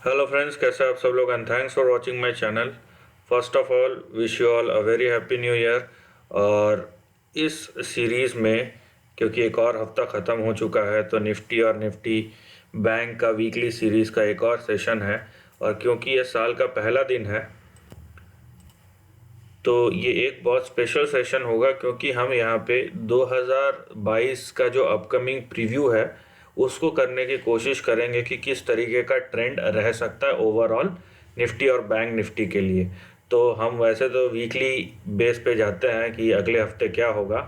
Hello friends, कैसे आप सब लोग and thanks for watching my channel. First of all wish you all a very happy new year. और इस series में क्योंकि एक और हफ्ता ख़त्म हो चुका है तो निफ्टी और निफ्टी बैंक का वीकली सीरीज़ का एक और सेशन है। और क्योंकि ये साल का पहला दिन है तो ये एक बहुत स्पेशल सेशन होगा, क्योंकि हम यहाँ पे 2022 का जो अपकमिंग प्रीव्यू है उसको करने की कोशिश करेंगे कि किस तरीके का ट्रेंड रह सकता है ओवरऑल निफ्टी और बैंक निफ्टी के लिए। तो हम वैसे तो वीकली बेस पे जाते हैं कि अगले हफ्ते क्या होगा,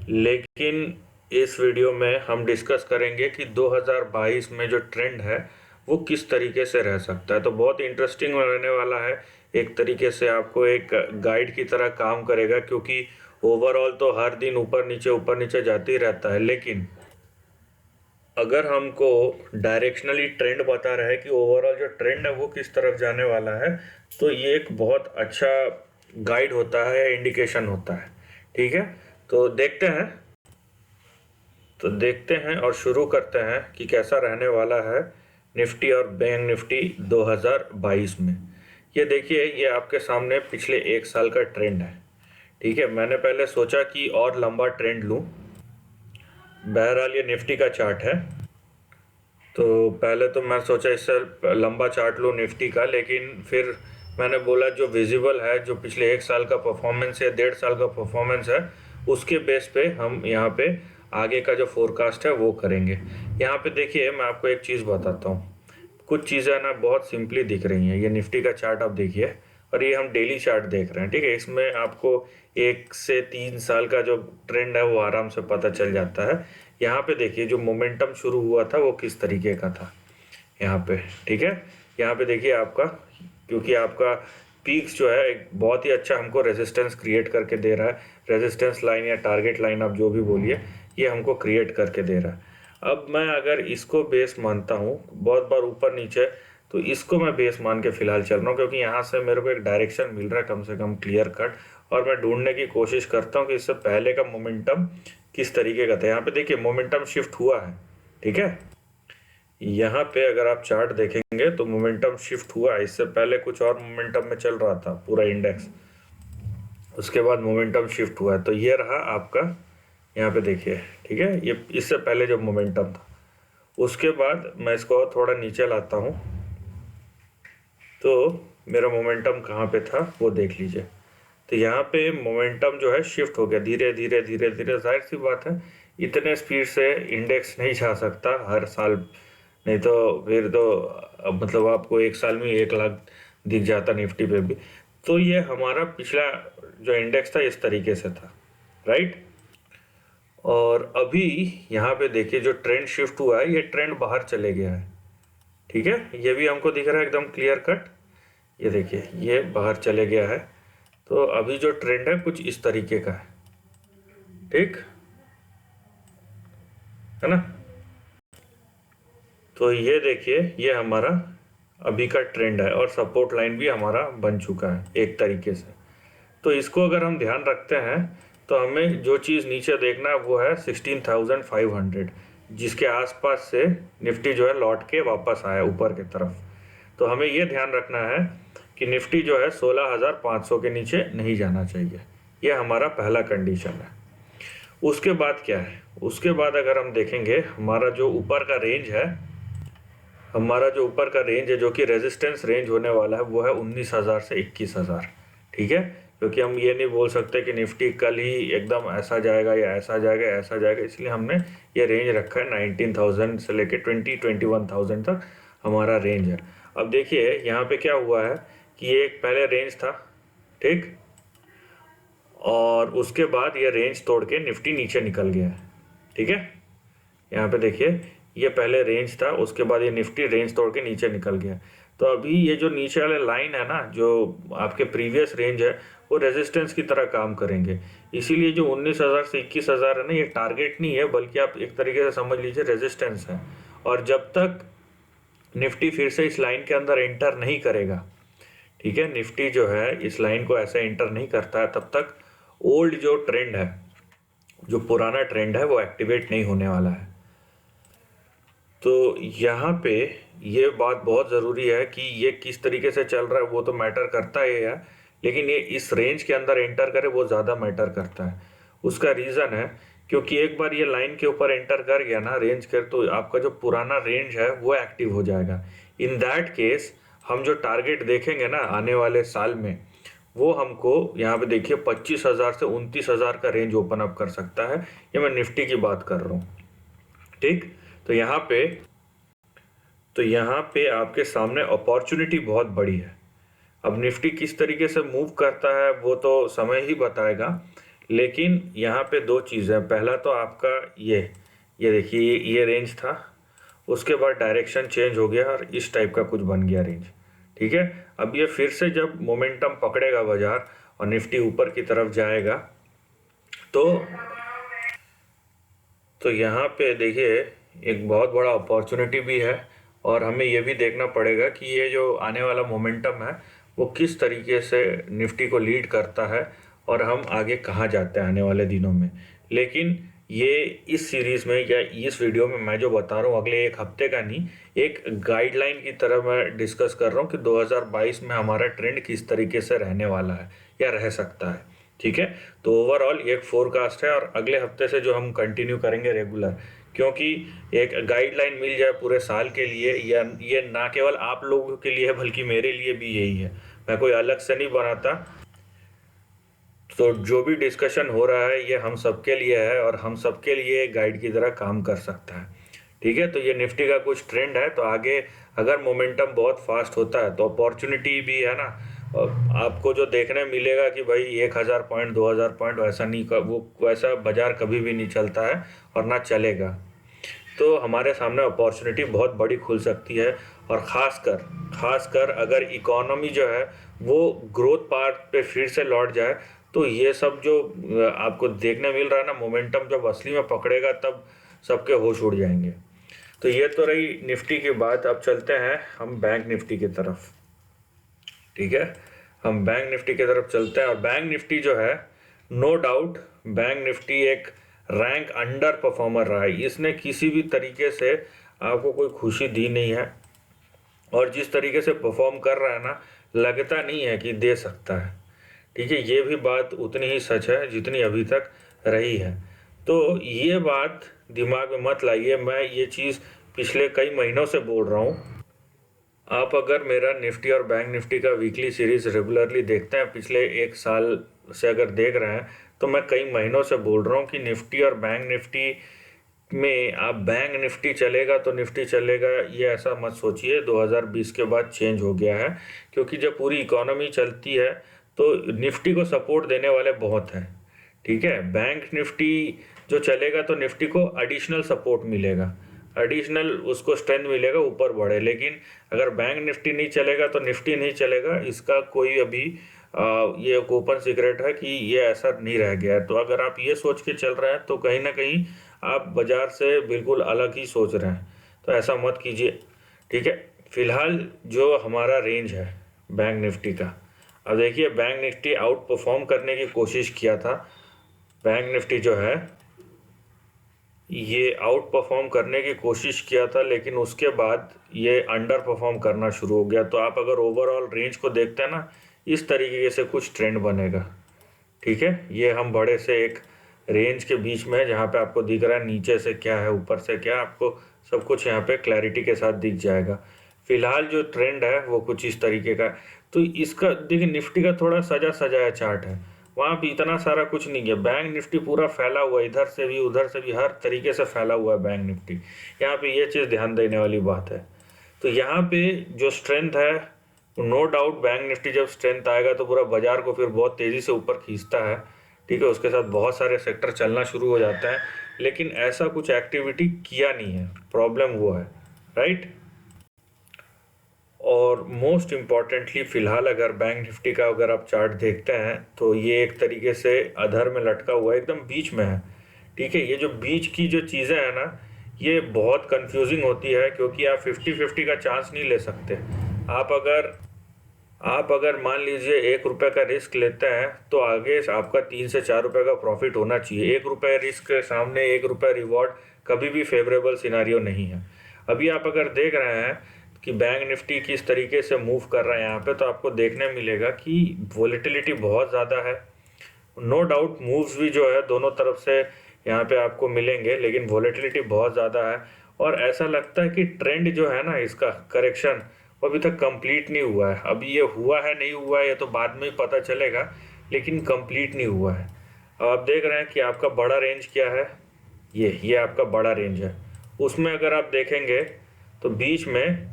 लेकिन इस वीडियो में हम डिस्कस करेंगे कि 2022 में जो ट्रेंड है वो किस तरीके से रह सकता है। तो बहुत इंटरेस्टिंग रहने वाला है। एक तरीके से आपको एक गाइड की तरह काम करेगा, क्योंकि ओवरऑल तो हर दिन ऊपर नीचे जाते ही रहता है, लेकिन अगर हमको डायरेक्शनली ट्रेंड बता रहा है कि ओवरऑल जो ट्रेंड है वो किस तरफ जाने वाला है, तो ये एक बहुत अच्छा गाइड होता है, इंडिकेशन होता है। ठीक है, तो देखते हैं और शुरू करते हैं कि कैसा रहने वाला है निफ्टी और बैंक निफ्टी 2022 में। ये देखिए, ये आपके सामने पिछले एक साल का ट्रेंड है। ठीक है, मैंने पहले सोचा कि और लंबा ट्रेंड लूं। बहरहाल ये निफ्टी का चार्ट है, तो पहले तो मैं सोचा इससे लंबा चार्ट लूँ निफ्टी का, लेकिन फिर मैंने बोला जो विजिबल है, जो पिछले एक साल का परफॉर्मेंस है, 1.5 साल का परफॉर्मेंस है, उसके बेस पे हम यहाँ पे आगे का जो फोरकास्ट है वो करेंगे। यहाँ पे देखिए, मैं आपको एक चीज़ बताता हूँ। कुछ चीज़ें ना बहुत सिंपली दिख रही हैं। ये निफ्टी का चार्ट आप देखिए, और ये हम डेली चार्ट देख रहे हैं। ठीक है, इसमें आपको 1 से 3 साल का जो ट्रेंड है वो आराम से पता चल जाता है। यहाँ पे देखिए, जो मोमेंटम शुरू हुआ था वो किस तरीके का था यहाँ पे। ठीक है, यहाँ पे देखिए आपका, क्योंकि आपका पीक्स जो है एक बहुत ही अच्छा हमको रेजिस्टेंस क्रिएट करके दे रहा है। रेजिस्टेंस लाइन या टारगेट लाइन आप जो भी बोलिए, ये हमको क्रिएट करके दे रहा है। अब मैं अगर इसको बेस मानता हूँ, बहुत बार ऊपर नीचे, तो इसको मैं बेस मान के फिलहाल चल रहा हूँ, क्योंकि यहाँ से मेरे को एक डायरेक्शन मिल रहा है कम से कम क्लियर कट। और मैं ढूंढने की कोशिश करता हूँ कि इससे पहले का मोमेंटम किस तरीके का था। यहाँ पे देखिए मोमेंटम शिफ्ट हुआ है। ठीक है, यहाँ पे अगर आप चार्ट देखेंगे तो मोमेंटम शिफ्ट हुआ है। इससे पहले कुछ और मोमेंटम में चल रहा था पूरा इंडेक्स, उसके बाद मोमेंटम शिफ्ट हुआ है। तो ये रहा आपका, यहाँ पे देखिए। ठीक है, ये इससे पहले जो मोमेंटम था, उसके बाद मैं इसको और थोड़ा नीचे लाता हूँ तो मेरा मोमेंटम कहाँ पे था वो देख लीजिए। तो यहाँ पे मोमेंटम जो है शिफ्ट हो गया धीरे धीरे धीरे धीरे। जाहिर सी बात है, इतने स्पीड से इंडेक्स नहीं जा सकता हर साल, नहीं तो फिर तो मतलब आपको एक साल में 1 लाख दिख जाता निफ्टी पे भी। तो ये हमारा पिछला जो इंडेक्स था इस तरीके से था, राइट। और अभी यहाँ पे देखिए, जो ट्रेंड शिफ्ट हुआ है ये ट्रेंड बाहर चले गया है। ठीक है, ये भी हमको दिख रहा है एकदम क्लियर कट। ये देखिए, ये बाहर चले गया है। तो अभी जो ट्रेंड है कुछ इस तरीके का है। ठीक है ना। तो ये देखिए, ये हमारा अभी का ट्रेंड है, और सपोर्ट लाइन भी हमारा बन चुका है एक तरीके से। तो इसको अगर हम ध्यान रखते हैं तो हमें जो चीज़ नीचे देखना है वो है 16,500, जिसके आसपास से निफ्टी जो है लौट के वापस आया ऊपर की तरफ। तो हमें ये ध्यान रखना है कि निफ्टी जो है 16,500 के नीचे नहीं जाना चाहिए। ये हमारा पहला कंडीशन है। उसके बाद क्या है, उसके बाद अगर हम देखेंगे, हमारा जो ऊपर का रेंज है जो कि रेजिस्टेंस रेंज होने वाला है वो है 19,000 से 21,000। ठीक है, क्योंकि हम ये नहीं बोल सकते कि निफ्टी कल ही एकदम ऐसा जाएगा या ऐसा जाएगा ऐसा जाएगा, इसलिए हमने ये रेंज रखा है 19,000 से लेके 21,000 तक हमारा रेंज है। अब देखिए यहाँ पे क्या हुआ है कि ये एक पहले रेंज था, ठीक, और उसके बाद ये रेंज तोड़ के निफ्टी नीचे निकल गया है। ठीक है, यहाँ पे देखिए, ये पहले रेंज था, उसके बाद ये निफ्टी रेंज तोड़ के नीचे निकल गया। तो अभी ये जो नीचे वाले लाइन है ना, जो आपके प्रीवियस रेंज है, वो रेजिस्टेंस की तरह काम करेंगे। इसीलिए जो 19,000 से 21,000 है ना, ये टारगेट नहीं है, बल्कि आप एक तरीके से समझ लीजिए रेजिस्टेंस है। और जब तक निफ्टी फिर से इस लाइन के अंदर एंटर नहीं करेगा, ठीक है, निफ्टी जो है इस लाइन को ऐसे एंटर नहीं करता है, तब तक ओल्ड जो ट्रेंड है, जो पुराना ट्रेंड है, वो एक्टिवेट नहीं होने वाला है। तो यहाँ पे ये बात बहुत ज़रूरी है कि ये किस तरीके से चल रहा है वो तो मैटर करता ही है, लेकिन ये इस रेंज के अंदर एंटर करे वो ज़्यादा मैटर करता है। उसका रीज़न है क्योंकि एक बार ये लाइन के ऊपर एंटर कर गया ना रेंज कर, तो आपका जो पुराना रेंज है वो एक्टिव हो जाएगा। इन दैट केस हम जो टारगेट देखेंगे ना आने वाले साल में, वो हमको यहाँ पे देखिए 25,000 से 29,000 का रेंज ओपन अप कर सकता है। ये मैं निफ्टी की बात कर रहा हूँ, ठीक। तो यहाँ पे आपके सामने अपॉर्चुनिटी बहुत बड़ी है। अब निफ्टी किस तरीके से मूव करता है वो तो समय ही बताएगा, लेकिन यहाँ पे दो चीज़ें हैं। पहला तो आपका ये देखिए ये रेंज था, उसके बाद डायरेक्शन चेंज हो गया और इस टाइप का कुछ बन गया रेंज, ठीक है। अब ये फिर से जब मोमेंटम पकड़ेगा बाजार और निफ्टी ऊपर की तरफ जाएगा तो यहाँ पे देखिए एक बहुत बड़ा अपॉर्चुनिटी भी है, और हमें ये भी देखना पड़ेगा कि ये जो आने वाला मोमेंटम है वो किस तरीके से निफ्टी को लीड करता है और हम आगे कहाँ जाते हैं आने वाले दिनों में। लेकिन ये इस सीरीज़ में या इस वीडियो में मैं जो बता रहा हूँ अगले एक हफ्ते का नहीं, एक गाइडलाइन की तरह मैं डिस्कस कर रहा हूँ कि 2022 में हमारा ट्रेंड किस तरीके से रहने वाला है या रह सकता है, ठीक है। तो ओवरऑल ये एक फोरकास्ट है और अगले हफ्ते से जो हम कंटिन्यू करेंगे रेगुलर, क्योंकि एक गाइडलाइन मिल जाए पूरे साल के लिए, या ये ना केवल आप लोगों के लिए है बल्कि मेरे लिए भी यही है। मैं कोई अलग से नहीं बनाता, तो जो भी डिस्कशन हो रहा है ये हम सबके लिए है और हम सबके लिए गाइड की तरह काम कर सकता है, ठीक है। तो ये निफ्टी का कुछ ट्रेंड है, तो आगे अगर मोमेंटम बहुत फास्ट होता है तो अपॉर्चुनिटी भी है ना। और आपको जो देखने मिलेगा कि भाई 1,000 पॉइंट 2,000 पॉइंट वैसा नहीं, वो वैसा बाजार कभी भी नहीं चलता है और ना चलेगा। तो हमारे सामने अपॉर्चुनिटी बहुत बड़ी खुल सकती है, और ख़ासकर अगर इकोनॉमी जो है वो ग्रोथ पाथ पे फिर से लौट जाए, तो ये सब जो आपको देखने मिल रहा है ना मोमेंटम, जब असली में पकड़ेगा तब सबके होश उड़ जाएंगे। तो ये तो रही निफ्टी की बात। अब चलते हैं हम बैंक निफ्टी की तरफ, ठीक है। हम बैंक निफ्टी की तरफ चलते हैं, और बैंक निफ्टी जो है नो डाउट बैंक निफ्टी एक रैंक अंडर परफॉर्मर रहा है। इसने किसी भी तरीके से आपको कोई खुशी दी नहीं है, और जिस तरीके से परफॉर्म कर रहा है ना लगता नहीं है कि दे सकता है, ठीक है। ये भी बात उतनी ही सच है जितनी अभी तक रही है। तो ये बात दिमाग में मत लाइए, मैं ये चीज़ पिछले कई महीनों से बोल रहा हूँ। आप अगर मेरा निफ्टी और बैंक निफ्टी का वीकली सीरीज रेगुलरली देखते हैं, पिछले एक साल से अगर देख रहे हैं, तो मैं कई महीनों से बोल रहा हूँ कि निफ्टी और बैंक निफ्टी में आप बैंक निफ्टी चलेगा तो निफ्टी चलेगा, ये ऐसा मत सोचिए। 2020 के बाद चेंज हो गया है, क्योंकि जब पूरी इकोनॉमी चलती है तो निफ्टी को सपोर्ट देने वाले बहुत हैं, ठीक है। बैंक निफ्टी जो चलेगा तो निफ्टी को एडिशनल सपोर्ट मिलेगा, एडिशनल उसको स्ट्रेंथ मिलेगा ऊपर बढ़े। लेकिन अगर बैंक निफ्टी नहीं चलेगा तो निफ्टी नहीं चलेगा, इसका कोई अभी ये एक ओपन सीक्रेट है कि ये ऐसा नहीं रह गया है। तो अगर आप ये सोच के चल रहे हैं तो कहीं ना कहीं आप बाजार से बिल्कुल अलग ही सोच रहे हैं, तो ऐसा मत कीजिए, ठीक है। फिलहाल जो हमारा रेंज है बैंक निफ्टी का, अब देखिए बैंक निफ्टी आउट परफॉर्म करने की कोशिश किया था। बैंक निफ्टी जो है ये आउट परफॉर्म करने की कोशिश किया था, लेकिन उसके बाद ये अंडर परफॉर्म करना शुरू हो गया। तो आप अगर ओवरऑल रेंज को देखते हैं ना, इस तरीके से कुछ ट्रेंड बनेगा, ठीक है। ये हम बड़े से एक रेंज के बीच में, जहाँ पे आपको दिख रहा है नीचे से क्या है ऊपर से क्या, आपको सब कुछ यहाँ पे क्लैरिटी के साथ दिख जाएगा। फिलहाल जो ट्रेंड है वो कुछ इस तरीके का। तो इसका देखिए निफ्टी का थोड़ा सजा सजाया चार्ट है, वहाँ भी इतना सारा कुछ नहीं है। बैंक निफ्टी पूरा फैला हुआ है, इधर से भी उधर से भी, हर तरीके से फैला हुआ है बैंक निफ्टी। यहाँ पे ये चीज़ ध्यान देने वाली बात है। तो यहाँ पे जो स्ट्रेंथ है, नो डाउट बैंक निफ्टी जब स्ट्रेंथ आएगा तो पूरा बाजार को फिर बहुत तेज़ी से ऊपर खींचता है, ठीक है। उसके साथ बहुत सारे सेक्टर चलना शुरू हो जाता है, लेकिन ऐसा कुछ एक्टिविटी किया नहीं है, प्रॉब्लम वो है, राइट। और मोस्ट इम्पॉर्टेंटली फ़िलहाल अगर बैंक निफ्टी का अगर आप चार्ट देखते हैं तो ये एक तरीके से अधर में लटका हुआ है, एकदम बीच में है, ठीक है। ये जो बीच की जो चीज़ें हैं ना, ये बहुत कंफ्यूजिंग होती है, क्योंकि आप 50-50 का चांस नहीं ले सकते। आप अगर मान लीजिए 1 रुपये का रिस्क लेते हैं तो आगे आपका 3 से 4 रुपये का प्रॉफिट होना चाहिए। 1 रुपये रिस्क के सामने 1 रुपये रिवॉर्ड कभी भी फेवरेबल सिनारियो नहीं है। अभी आप अगर देख रहे हैं कि बैंक निफ्टी किस तरीके से मूव कर रहा है यहाँ पे, तो आपको देखने मिलेगा कि वोलेटिलिटी बहुत ज़्यादा है। नो डाउट मूव्स भी जो है दोनों तरफ से यहाँ पे आपको मिलेंगे, लेकिन वोलेटिलिटी बहुत ज़्यादा है और ऐसा लगता है कि ट्रेंड जो है ना इसका करेक्शन वो अभी तक कंप्लीट नहीं हुआ है। अभी ये हुआ है नहीं हुआ है ये तो बाद में ही पता चलेगा, लेकिन कंप्लीट नहीं हुआ है। अब आप देख रहे हैं कि आपका बड़ा रेंज क्या है, ये आपका बड़ा रेंज है। उसमें अगर आप देखेंगे तो बीच में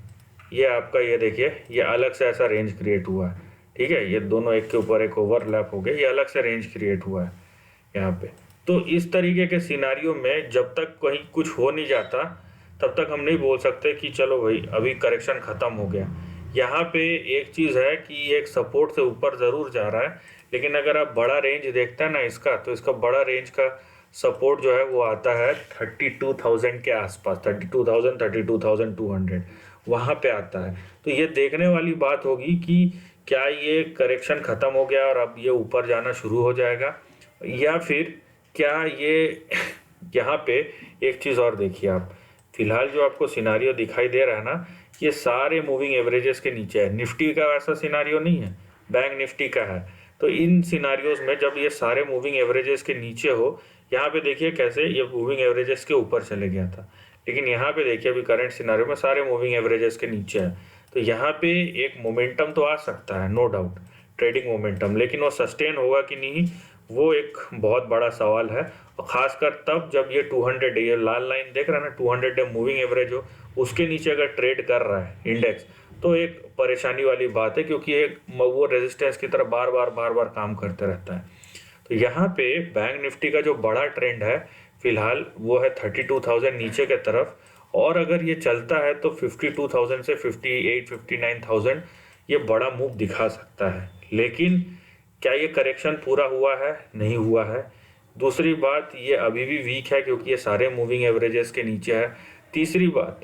ये आपका, ये देखिए ये अलग से ऐसा रेंज क्रिएट हुआ है, ठीक है। ये दोनों एक के ऊपर एक ओवरलैप हो गए, ये अलग से रेंज क्रिएट हुआ है यहाँ पे। तो इस तरीके के सिनारियो में जब तक कहीं कुछ हो नहीं जाता तब तक हम नहीं बोल सकते कि चलो भाई अभी करेक्शन ख़त्म हो गया। यहाँ पे एक चीज़ है कि एक सपोर्ट से ऊपर ज़रूर जा रहा है, लेकिन अगर आप बड़ा रेंज देखते हैं ना इसका, तो इसका बड़ा रेंज का सपोर्ट जो है वो आता है 32,000 के आसपास, 32,000 32,200 वहाँ पे आता है। तो ये देखने वाली बात होगी कि क्या ये करेक्शन ख़त्म हो गया और अब ये ऊपर जाना शुरू हो जाएगा, या फिर क्या ये यहाँ पे एक चीज़ और देखिए आप, फिलहाल जो आपको सिनारियो दिखाई दे रहा है ना, ये सारे मूविंग एवरेजेस के नीचे है। निफ्टी का वैसा सिनारियो नहीं है, बैंक निफ्टी का है। तो इन सिनारियोज में जब ये सारे मूविंग एवरेजेस के नीचे हो, यहाँ पे देखिए कैसे ये मूविंग एवरेजेस के ऊपर चले गया था, लेकिन यहाँ पे देखिए अभी करंट सिनारियो में सारे मूविंग एवरेजेस के नीचे है। तो यहाँ पे एक मोमेंटम तो आ सकता है, नो डाउट ट्रेडिंग मोमेंटम, लेकिन वो सस्टेन होगा कि नहीं वो एक बहुत बड़ा सवाल है। और ख़ासकर तब जब ये 200 डे, ये लाल लाइन देख रहे हैं ना 200 डे मूविंग एवरेज हो, उसके नीचे अगर ट्रेड कर रहा है इंडेक्स, तो एक परेशानी वाली बात है, क्योंकि एक वो रेजिस्टेंस की तरह बार बार काम करते रहता है। तो यहाँ पे बैंक निफ्टी का जो बड़ा ट्रेंड है फिलहाल वो है 32,000 नीचे के तरफ, और अगर ये चलता है तो 52,000 से 59,000 ये बड़ा मूव दिखा सकता है। लेकिन क्या ये करेक्शन पूरा हुआ है? नहीं हुआ है। दूसरी बात, ये अभी भी वीक है क्योंकि ये सारे मूविंग एवरेजेस के नीचे है। तीसरी बात,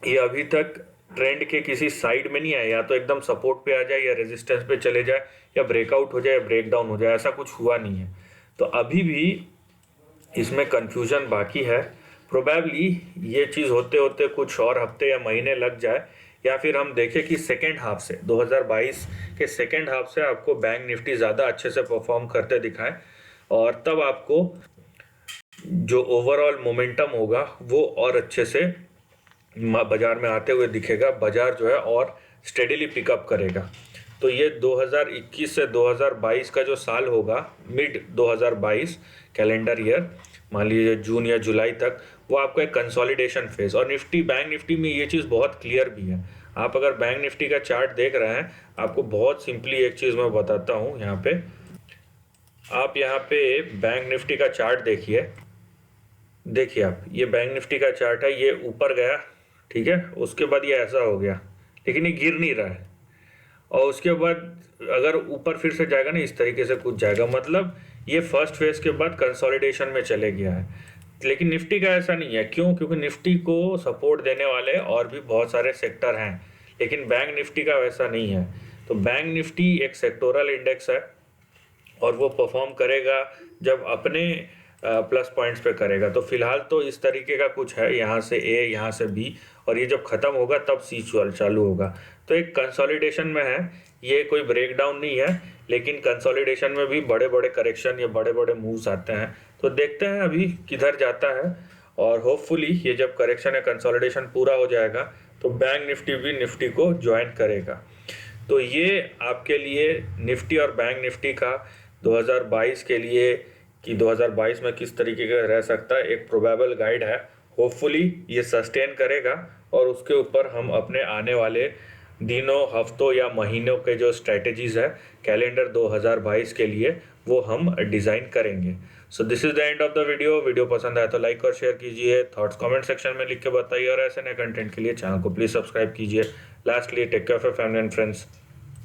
ये अभी तक ट्रेंड के किसी साइड में नहीं आया, या तो एकदम सपोर्ट पे आ जाए या रेजिस्टेंस पे चले जाए या ब्रेकआउट हो जाए या ब्रेक डाउन हो जाए, ऐसा कुछ हुआ नहीं है। तो अभी भी इसमें कंफ्यूजन बाकी है। प्रोबेबली ये चीज़ होते होते कुछ और हफ्ते या महीने लग जाए, या फिर हम देखें कि सेकेंड हाफ से 2022 के सेकेंड हाफ से आपको बैंक निफ्टी ज़्यादा अच्छे से परफॉर्म करते दिखाएं, और तब आपको जो ओवरऑल मोमेंटम होगा वो और अच्छे से बाजार में आते हुए दिखेगा। बाजार जो है और स्टेडीली पिकअप करेगा। तो ये 2021 से 2022 का जो साल होगा, मिड 2022 कैलेंडर ईयर, मान लीजिए जून या जुलाई तक, वो आपका एक कंसोलिडेशन फेज। और निफ्टी, बैंक निफ्टी में ये चीज़ बहुत क्लियर भी है। आप अगर बैंक निफ्टी का चार्ट देख रहे हैं, आपको बहुत सिंपली एक चीज़ मैं बताता हूँ। यहाँ पे आप यहाँ पे बैंक निफ्टी का चार्ट देखिए, देखिए आप, ये बैंक निफ्टी का चार्ट है, ये ऊपर गया, ठीक है, उसके बाद ये ऐसा हो गया, लेकिन ये गिर नहीं रहा है। और उसके बाद अगर ऊपर फिर से जाएगा ना, इस तरीके से कुछ जाएगा, मतलब ये फर्स्ट फेज के बाद कंसोलिडेशन में चले गया है। लेकिन निफ्टी का ऐसा नहीं है। क्यों? क्योंकि निफ्टी को सपोर्ट देने वाले और भी बहुत सारे सेक्टर हैं, लेकिन बैंक निफ्टी का वैसा नहीं है। तो बैंक निफ्टी एक सेक्टोरल इंडेक्स है और वो परफॉर्म करेगा जब अपने प्लस पॉइंट्स पे करेगा। तो फिलहाल तो इस तरीके का कुछ है, यहाँ से ए, यहाँ से बी, और ये जब ख़त्म होगा तब सी चालू होगा। तो एक कंसोलिडेशन में है, ये कोई ब्रेकडाउन नहीं है, लेकिन कंसोलिडेशन में भी बड़े बड़े करेक्शन या बड़े बड़े मूव्स आते हैं। तो देखते हैं अभी किधर जाता है, और होपफुली ये जब करेक्शन या कंसोलिडेशन पूरा हो जाएगा तो बैंक निफ्टी भी निफ्टी को ज्वाइन करेगा। तो ये आपके लिए निफ्टी और बैंक निफ्टी का 2022 के लिए, कि 2022 में किस तरीके का रह सकता है, एक प्रोबेबल गाइड है। होपफुली ये सस्टेन करेगा और उसके ऊपर हम अपने आने वाले दिनों, हफ्तों या महीनों के जो स्ट्रेटजीज़ है कैलेंडर 2022 के लिए, वो हम डिज़ाइन करेंगे। So this is the end of the video पसंद आया तो लाइक और शेयर कीजिए, थॉट्स कमेंट सेक्शन में लिख के बताइए, और ऐसे नए कंटेंट के लिए चैनल को प्लीज़ सब्सक्राइब कीजिए। Lastly, take care of your family and friends.